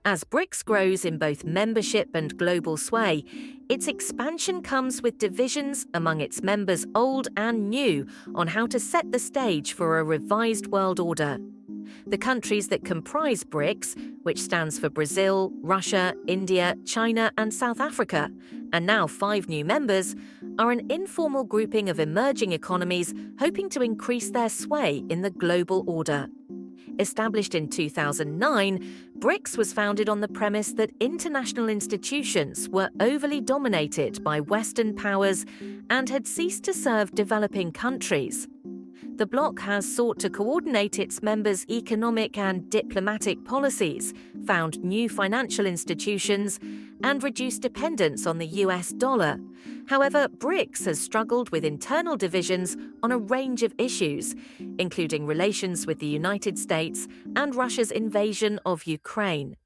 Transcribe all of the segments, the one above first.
As BRICS grows in both membership and global sway, its expansion comes with divisions among its members old and new on how to set the stage for a revised world order. The countries that comprise BRICS, which stands for Brazil, Russia, India, China, and South Africa, and now 5 new members, are an informal grouping of emerging economies hoping to increase their sway in the global order. Established in 2009, BRICS was founded on the premise that international institutions were overly dominated by Western powers and had ceased to serve developing countries. The bloc has sought to coordinate its members' economic and diplomatic policies, found new financial institutions, and reduce dependence on the US dollar. However, BRICS has struggled with internal divisions on a range of issues, including relations with the United States and Russia's invasion of Ukraine.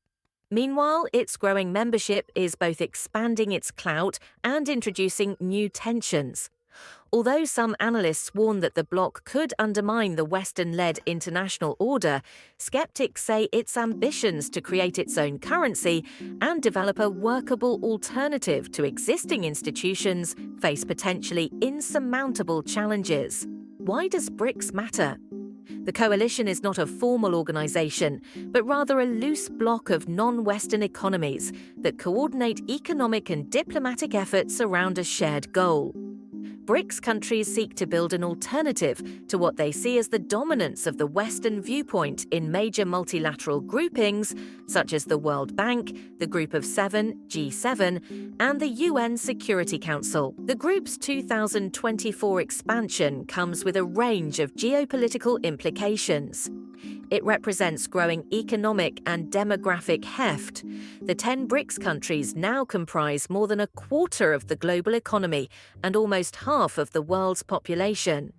Meanwhile, its growing membership is both expanding its clout and introducing new tensions. Although some analysts warn that the bloc could undermine the Western-led international order, skeptics say its ambitions to create its own currency and develop a workable alternative to existing institutions face potentially insurmountable challenges. Why does BRICS matter? The coalition is not a formal organization, but rather a loose bloc of non-Western economies that coordinate economic and diplomatic efforts around a shared goal. BRICS countries seek to build an alternative to what they see as the dominance of the Western viewpoint in major multilateral groupings, such as the World Bank, the Group of Seven, G7, and the UN Security Council. The group's 2024 expansion comes with a range of geopolitical implications. It represents growing economic and demographic heft. The 10 BRICS countries now comprise more than a quarter of the global economy and almost half of the world's population.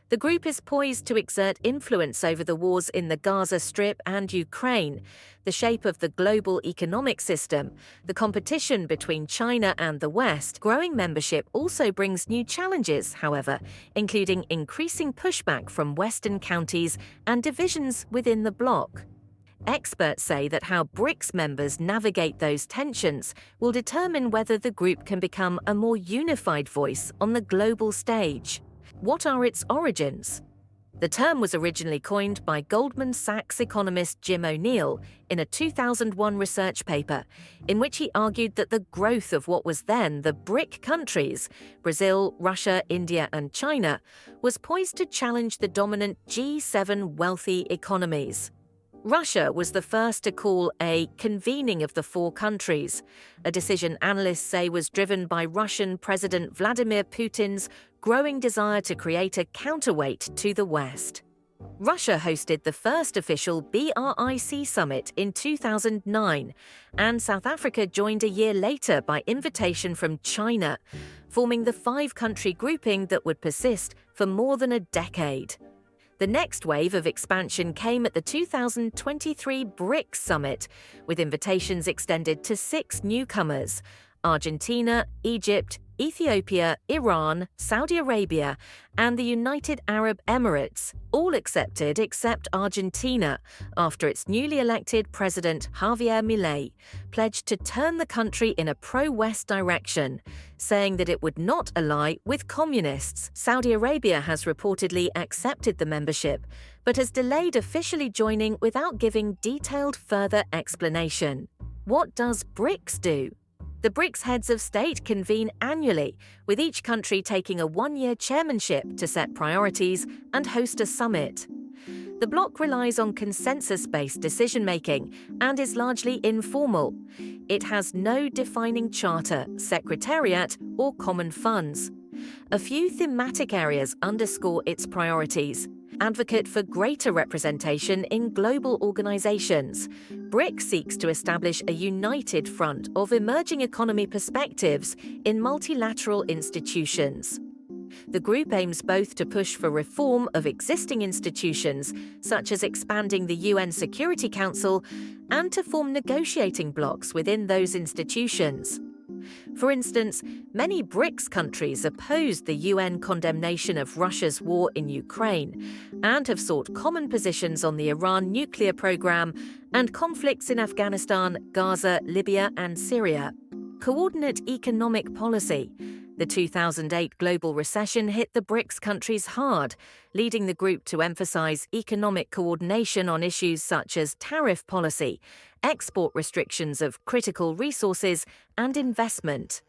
The group is poised to exert influence over the wars in the Gaza Strip and Ukraine, the shape of the global economic system, the competition between China and the West. Growing membership also brings new challenges, however, including increasing pushback from Western countries and divisions within the bloc. Experts say that how BRICS members navigate those tensions will determine whether the group can become a more unified voice on the global stage. What are its origins? The term was originally coined by Goldman Sachs economist Jim O'Neill in a 2001 research paper, in which he argued that the growth of what was then the BRIC countries, Brazil, Russia, India, and China, was poised to challenge the dominant G7 wealthy economies. Russia was the first to call a convening of the 4 countries, a decision analysts say was driven by Russian President Vladimir Putin's growing desire to create a counterweight to the West. Russia hosted the first official BRICS summit in 2009, and South Africa joined a year later by invitation from China, forming the 5-country grouping that would persist for more than a decade. The next wave of expansion came at the 2023 BRICS summit, with invitations extended to 6 newcomers: Argentina, Egypt, Ethiopia, Iran, Saudi Arabia, and the United Arab Emirates, all accepted except Argentina, after its newly elected president Javier Milei pledged to turn the country in a pro-West direction, saying that it would not ally with communists. Saudi Arabia has reportedly accepted the membership, but has delayed officially joining without giving detailed further explanation. What does BRICS do? The BRICS heads of state convene annually, with each country taking a 1-year chairmanship to set priorities and host a summit. The bloc relies on consensus-based decision-making and is largely informal. It has no defining charter, secretariat, or common funds. A few thematic areas underscore its priorities. Advocate for greater representation in global organizations. BRICS seeks to establish a united front of emerging economy perspectives in multilateral institutions. The group aims both to push for reform of existing institutions, such as expanding the UN Security Council, and to form negotiating blocs within those institutions. For instance, many BRICS countries opposed the UN condemnation of Russia's war in Ukraine and have sought common positions on the Iran nuclear program and conflicts in Afghanistan, Gaza, Libya, and Syria. Coordinate economic policy. The 2008 global recession hit the BRICS countries hard, leading the group to emphasize economic coordination on issues such as tariff policy, export restrictions of critical resources, and investment.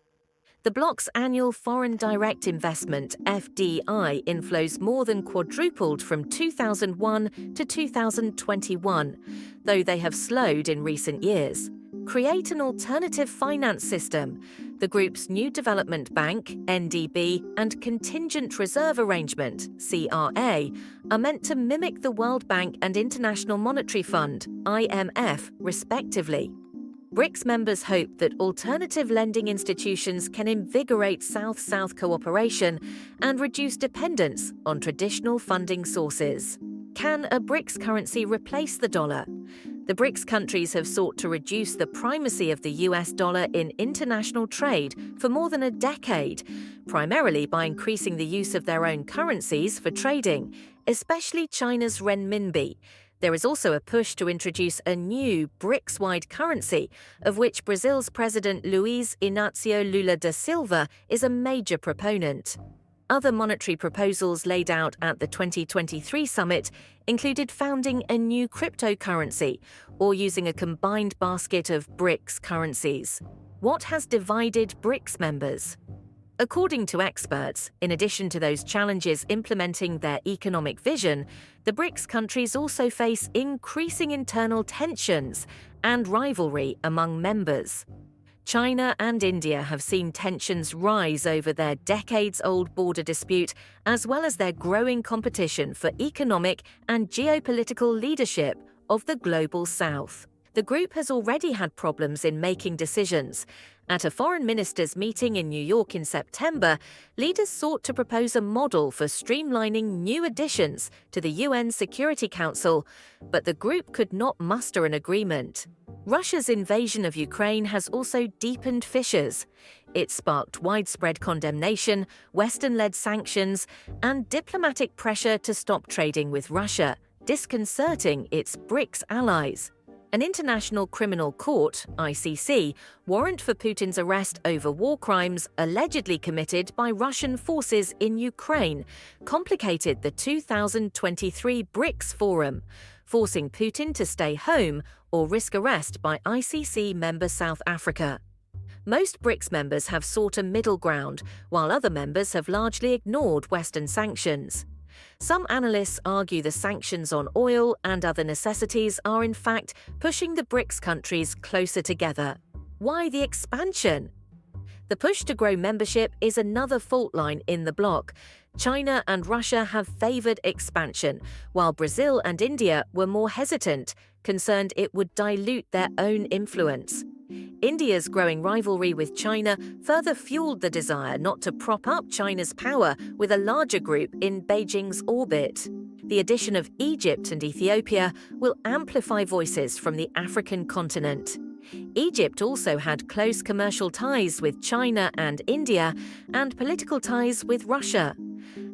The bloc's annual foreign direct investment (FDI) inflows more than quadrupled from 2001 to 2021, though they have slowed in recent years. Create an alternative finance system. The group's New Development Bank (NDB) and Contingent Reserve Arrangement (CRA) are meant to mimic the World Bank and International Monetary Fund (IMF), respectively. BRICS members hope that alternative lending institutions can invigorate South-South cooperation and reduce dependence on traditional funding sources. Can a BRICS currency replace the dollar? The BRICS countries have sought to reduce the primacy of the US dollar in international trade for more than a decade, primarily by increasing the use of their own currencies for trading, especially China's renminbi. There is also a push to introduce a new BRICS-wide currency, of which Brazil's President Luiz Inácio Lula da Silva is a major proponent. Other monetary proposals laid out at the 2023 summit included founding a new cryptocurrency or using a combined basket of BRICS currencies. What has divided BRICS members? According to experts, in addition to those challenges implementing their economic vision, the BRICS countries also face increasing internal tensions and rivalry among members. China and India have seen tensions rise over their decades-old border dispute, as well as their growing competition for economic and geopolitical leadership of the global South. The group has already had problems in making decisions. At a foreign ministers' meeting in New York in September, leaders sought to propose a model for streamlining new additions to the UN Security Council, but the group could not muster an agreement. Russia's invasion of Ukraine has also deepened fissures. It sparked widespread condemnation, Western-led sanctions, and diplomatic pressure to stop trading with Russia, disconcerting its BRICS allies. An International Criminal Court (ICC) warrant for Putin's arrest over war crimes allegedly committed by Russian forces in Ukraine complicated the 2023 BRICS Forum, forcing Putin to stay home or risk arrest by ICC member South Africa. Most BRICS members have sought a middle ground, while other members have largely ignored Western sanctions. Some analysts argue the sanctions on oil and other necessities are in fact pushing the BRICS countries closer together. Why the expansion? The push to grow membership is another fault line in the bloc. China and Russia have favored expansion, while Brazil and India were more hesitant, concerned it would dilute their own influence. India's growing rivalry with China further fueled the desire not to prop up China's power with a larger group in Beijing's orbit. The addition of Egypt and Ethiopia will amplify voices from the African continent. Egypt also had close commercial ties with China and India and political ties with Russia.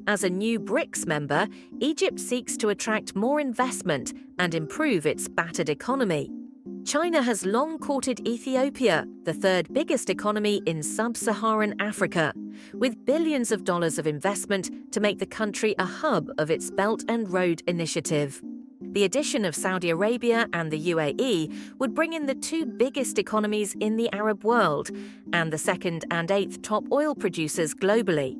As a new BRICS member, Egypt seeks to attract more investment and improve its battered economy. China has long courted Ethiopia, the third biggest economy in sub-Saharan Africa, with billions of dollars of investment to make the country a hub of its Belt and Road Initiative. The addition of Saudi Arabia and the UAE would bring in the two biggest economies in the Arab world and the second and eighth top oil producers globally.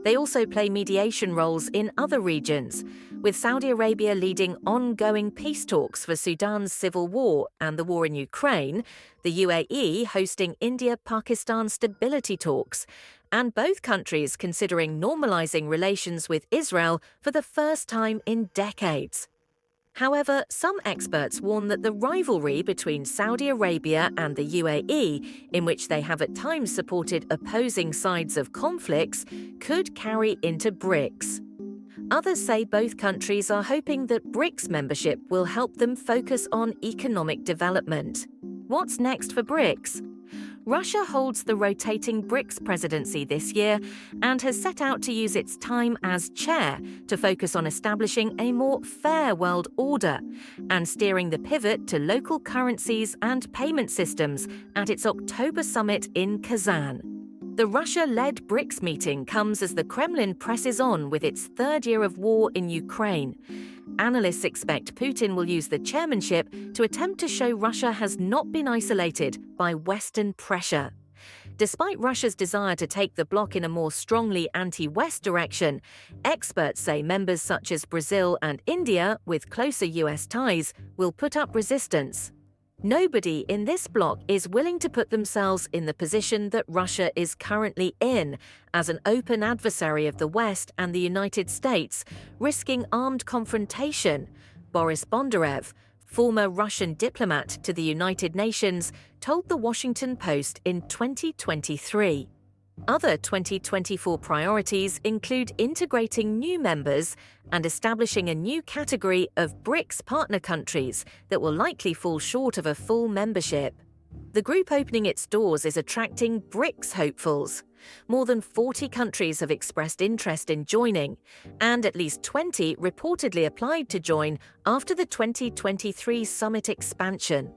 They also play mediation roles in other regions, with Saudi Arabia leading ongoing peace talks for Sudan's civil war and the war in Ukraine, the UAE hosting India-Pakistan stability talks, and both countries considering normalizing relations with Israel for the first time in decades. However, some experts warn that the rivalry between Saudi Arabia and the UAE, in which they have at times supported opposing sides of conflicts, could carry into BRICS. Others say both countries are hoping that BRICS membership will help them focus on economic development. What's next for BRICS? Russia holds the rotating BRICS presidency this year and has set out to use its time as chair to focus on establishing a more fair world order and steering the pivot to local currencies and payment systems at its October summit in Kazan. The Russia-led BRICS meeting comes as the Kremlin presses on with its third year of war in Ukraine. Analysts expect Putin will use the chairmanship to attempt to show Russia has not been isolated by Western pressure. Despite Russia's desire to take the bloc in a more strongly anti-West direction, experts say members such as Brazil and India, with closer US ties, will put up resistance. Nobody in this bloc is willing to put themselves in the position that Russia is currently in, as an open adversary of the West and the United States, risking armed confrontation. Boris Bondarev, former Russian diplomat to the United Nations, told The Washington Post in 2023. Other 2024 priorities include integrating new members and establishing a new category of BRICS partner countries that will likely fall short of a full membership. The group opening its doors is attracting BRICS hopefuls. More than 40 countries have expressed interest in joining, and at least 20 reportedly applied to join after the 2023 summit expansion.